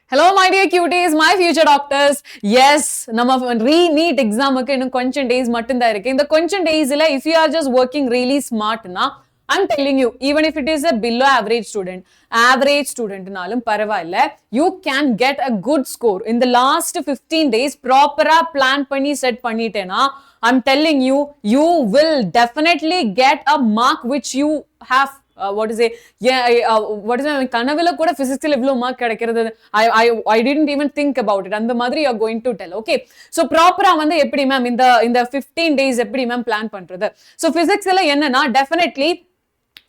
Hello, my dear cuties, my future doctors. Yes, நம்ம re-NEET exam-க்கு இன்னும் கொஞ்சம் days மட்டும்தான் இருக்கு. இந்த கொஞ்சம் days-ல if you are just working really smart-னா, I'm telling you, even if it is a below average student-னாலும் பரவாயில்ல, you can get a good score. In the last 15 days, proper-ஆ plan பண்ணி set பண்ணிட்டேனா, I'm telling you, you will definitely get a mark which you have what is it? What is it? கனவுல கூட physics இவ்ளோ mark கிடைக்கிறது I didn't even think about it. அந்த மாதிரி you are going to tell. Okay. So proper-ஆ வந்து எப்படி ma'am இந்த 15 days எப்படி மேம் பிளான் பண்றது? So physics-ல என்னன்னா definitely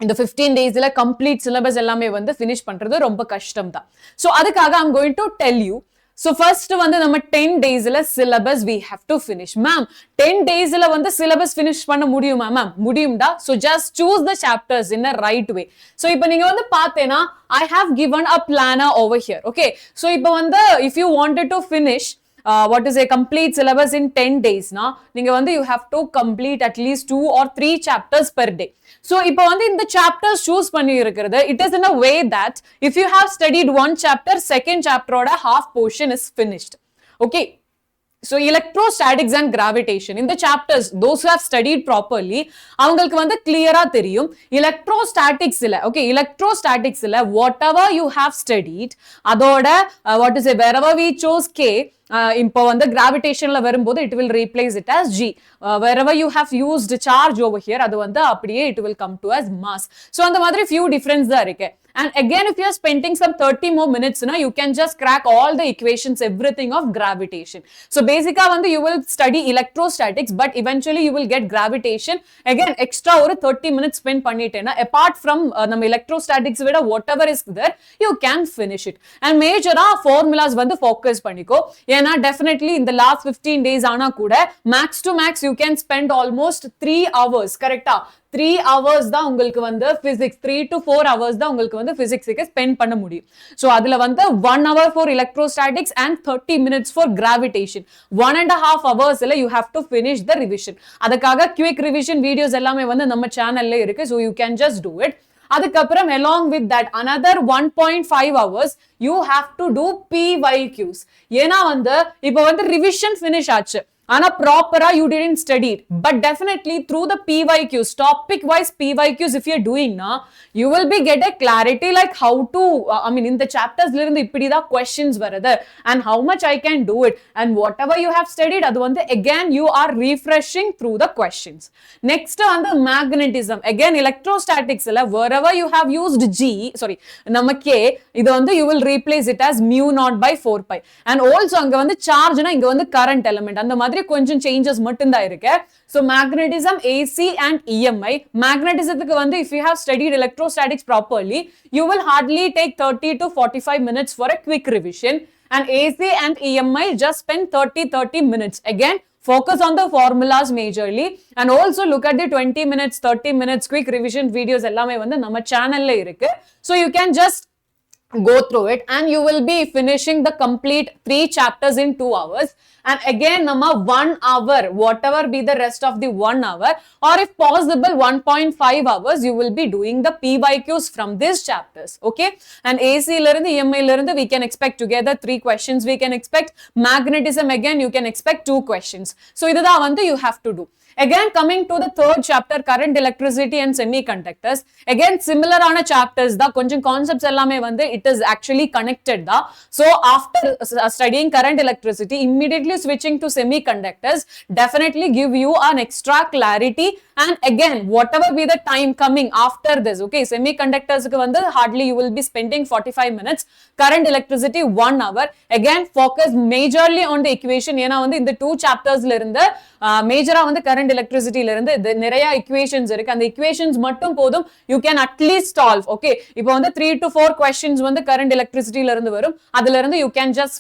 இந்த 15 days-ல complete syllabus எல்லாமே வந்து finish பண்றது ரொம்ப கஷ்டம் தான். So அதுக்காக I'm going to tell you. So first வந்து நம்ம 10 days-ல syllabus we have to finish. Ma'am, 10 days-ல வந்து syllabus finish பண்ண முடியுமா ma'am? முடியும்டா. So just choose the chapters in a right way. So இப்போ நீங்க வந்து பார்த்தேனா I have given a planner over here. Okay. So இப்போ வந்து if you wanted to finish what is a complete syllabus in 10 days na நீங்க வந்து you have to complete at least 2 or 3 chapters per day. So இப்போ வந்து இந்த chapters choose பண்ணி இருக்கிறது it is in a way that if you have studied one chapter second chapter oda half portion is finished. Okay. So electrostatics and gravitation in the chapters those who have studied properly அவங்களுக்கு வந்து clear-ஆ தெரியும் electrostatics இல்ல okay electrostatics இல்ல whatever you have studied அதோட what is it wherever we chose k இப்போ வந்து gravitationல வரும்போது it will replace it as g wherever you have used charge over here அது வந்து அப்படியே it will come to as mass. So அந்த மாதிரி few difference தான் இருக்கு. And again, if you are spending some 30 more minutes, you can just crack all the equations, everything of gravitation. So basically, you will study electrostatics, but eventually you will get gravitation. Again, extra or 30 minutes spend pannitena. Apart from electrostatics, whatever is there, you can finish it. And major formulas vandu focus panniko. Yena definitely in the last 15 days, ana kuda max to max you can spend almost 3 hours. Correct? 3 hours தான் உங்களுக்கு வந்து physics 3 to 4 hours தான் உங்களுக்கு வந்து physics-க்கு spend பண்ண முடியும். So அதுல வந்து 1 hour for electrostatics and 30 minutes for gravitation. 1.5 hours-ல you have to finish the revision. அதுக்காக quick revision videos எல்லாமே வந்து நம்ம சேனல்ல இருக்கு. So you can just do it. அதுக்கப்புறம் along with that another 1.5 hours you have to do PYQs. ஏனா வந்து இப்போ வந்து revision finish ஆச்சு. Ana proper you didn't study it, but definitely through the PYQs, topic wise PYQs if you're doing na, you will be get a clarity like how to in the chapters lirundhu ippidi da questions varudha and how much I can do it and whatever you have studied adu vandu again you are refreshing through the questions. Next on the magnetism, again electrostatics la wherever you have used nama k idu vandu you will replace it as mu naught by 4 pi and also anga vandu charge na inga vandu current element and the கொஞ்சம் changes மட்டும்தான் இருக்கு. So magnetism, AC and EMI. Magnetism-க்கு வந்து if you have studied electrostatics properly, you will hardly take 30 to 45 minutes for a quick revision. And AC and EMI just spend 30 minutes. Again, focus on the formulas majorly and also look at the 20 minutes, 30 minutes quick revision videos எல்லாமே வந்து நம்ம சேனல்ல இருக்கு. So you can just go through it and you will be finishing the complete 3 chapters in 2 hours. And again, nama 1 hour, whatever be the rest of the 1 hour, or if possible 1.5 hours, you will be doing the PYQs from these chapters. Okay. And AC lerundu EMI lerundu we can expect together 3 questions. We can expect magnetism again. You can expect 2 questions. So idha vandu you have to do. Again, coming to the third chapter, current, electricity and semiconductors. Again, similar on a chapters da konjam concepts ellame vande it is actually connected da. So after studying current, electricity, immediately switching to semiconductors definitely give you an extra clarity. And again, whatever be the time coming after this, okay, semiconductors ku vande hardly you will be spending 45 minutes. Current, electricity 1 hour. Again, focus majorly on the equation. ஏனா வந்து இந்த 2 chapters ல இருந்து மேஜரா வந்து current electricity ல இருந்து நிறைய equations இருக்கு. அந்த equations மட்டும் போதும் you can at least solve. Okay, இப்போ வந்து 3 to 4 questions வந்து current electricity ல இருந்து வரும். அதுல இருந்து you can just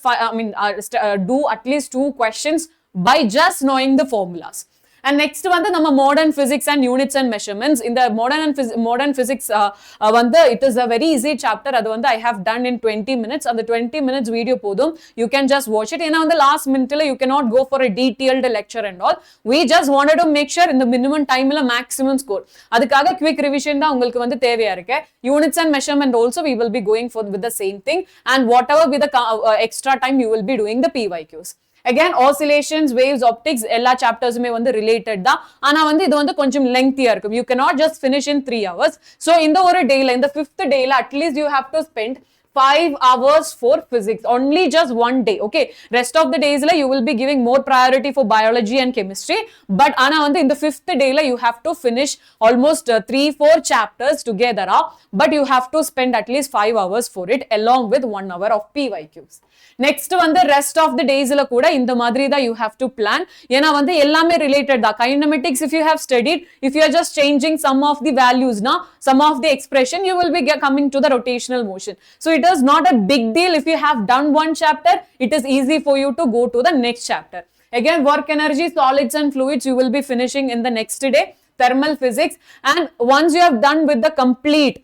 do at least 2 questions by just knowing the formulas. and next வந்து நம்ம modern physics and units and measurements. இந்த modern physics வந்து it is a very easy chapter. அது வந்து I have done in 20 minutes. அந்த 20 minutes video போதும், you can just watch it. ஏன்னா வந்து last minute you cannot go for a detailed lecture and all. We just wanted to make sure in the minimum time maximum score. அதுக்காக quick revision தான் உங்களுக்கு வந்து தேவையா இருக்கு. Units and measurement also we will be going for with the same thing, and whatever with the extra time you will be doing the PYQs. Again, oscillations, waves, optics, எல்லா chaptersமே வந்து related தான். ஆனா வந்து இது வந்து கொஞ்சம் lengthy-ஆ இருக்கும். You cannot just finish in 3 hours. So இந்த ஒரு dayல, இந்த 5th dayல at least you have to spend 5 hours for physics, only just one day. Okay, rest of the days you will be giving more priority for biology and chemistry, but ana வந்து in the 5th day you have to finish almost 3-4 chapters together, but you have to spend at least 5 hours for it along with 1 hour of PYQs. Next வந்து rest of the days கூட இந்த மாதிரி தான் you have to plan. ஏன்னா வந்து எல்லாமே related தான். Kinematics if you have studied, if you are just changing some of the values na, some of the expression, you will be coming to the rotational motion. So it is not a big deal if you have done one chapter, it is easy for you to go to the next chapter. Again, work energy, solids and fluids you will be finishing in the next day, thermal physics, and once you have done with the complete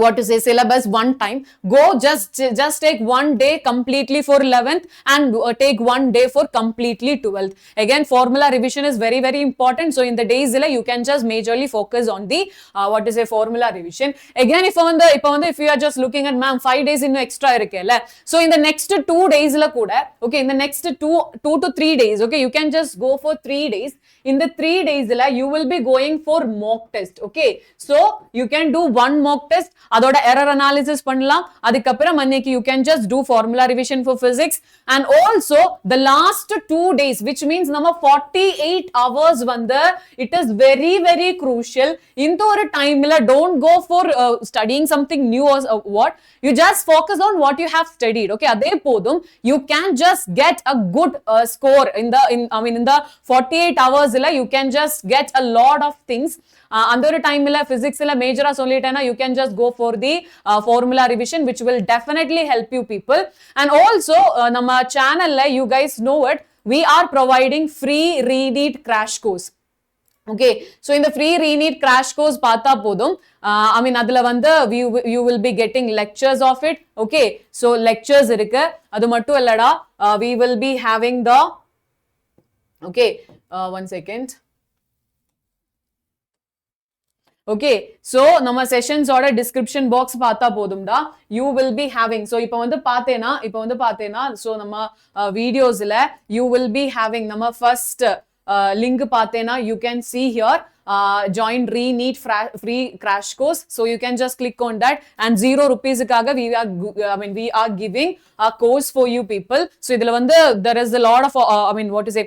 what to say syllabus one time, go just take one day completely for 11th and take one day for completely 12th. Again, formula revision is very very important. So in the days you can just majorly focus on the what to say formula revision. Again, if you are just looking at ma'am 5 days in extra irukela, so in the next 2 days la kuda, okay, in the next 2 to 3 days, okay, you can just go for 3 days. In the 3 days you will be going for mock test. Okay, so you can do one mock test, அதோட error analysis பண்ணலாம். அதுக்கப்புறம் அன்னைக்கு you can just do formula revision for physics, and also the last 2 days, which means நம்ம 48 hours வந்து it is very very crucial. இந்த ஒரு டைம்ல don't go for studying something new or what, you just focus on what you have studied. Okay, அதே போதும், you can just get a good score in the 48 hours you can just get a lot of things. அந்த ஒரு டைம்ல பிசிக்ஸ்ல மேஜரா சொல்லிட்டேனா you can just go for the formula revision, which will definitely help you people. And also நம்ம சேனல்ல you guys know it, we are providing free re-NEET crash course. Okay, so in the free re-NEET crash course பார்த்தா போதும், அதுல வந்து you will be getting lectures of it. Okay, so lectures இருக்கு. அது மட்டும் இல்லடா, we will be having the okay, one second. Okay, so நம்ம sessions ஓட டிஸ்கிரிப்ஷன் பாக்ஸ் பார்த்தா போதும்டா, you will be having. So இப்போ வந்து பார்த்தேனா so நம்ம வீடியோஸ்ல you will be having நம்ம first link பார்த்தேனா you can see here join re-NEET free crash course. So you can just click on that, and 0 rupees காக we are giving a course for you people. So இதுல வந்து there is a lot of what to say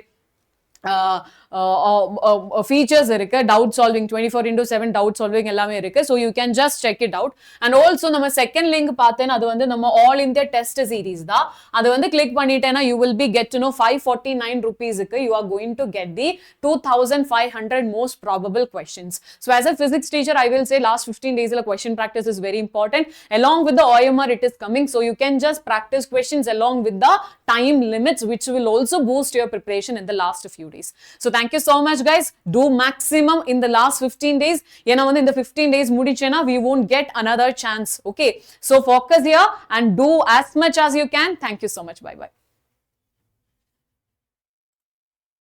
features இருக்கு, doubt solving 24/7 doubt solving எல்லாமே இருக்கு. So you can just check it out. And also நம்ம second link பார்த்தேன்னா அது வந்து நம்ம all India test series தான். அது வந்து click பண்ணிட்டேனா you will be get to know 549 rupees க்கு you are going to get the 2500 most probable questions. So as a physics teacher I will say last 15 days la question practice is very important. Along with the OMR it is coming, so you can just practice questions along with the time limits, which will also boost your preparation in the last few days. So thank you so much guys. Do maximum in the last 15 days. ஏனா வந்து இந்த 15 days முடிச்சேனா we won't get another chance. Okay, so focus here and do as much as you can. Thank you so much. Bye bye.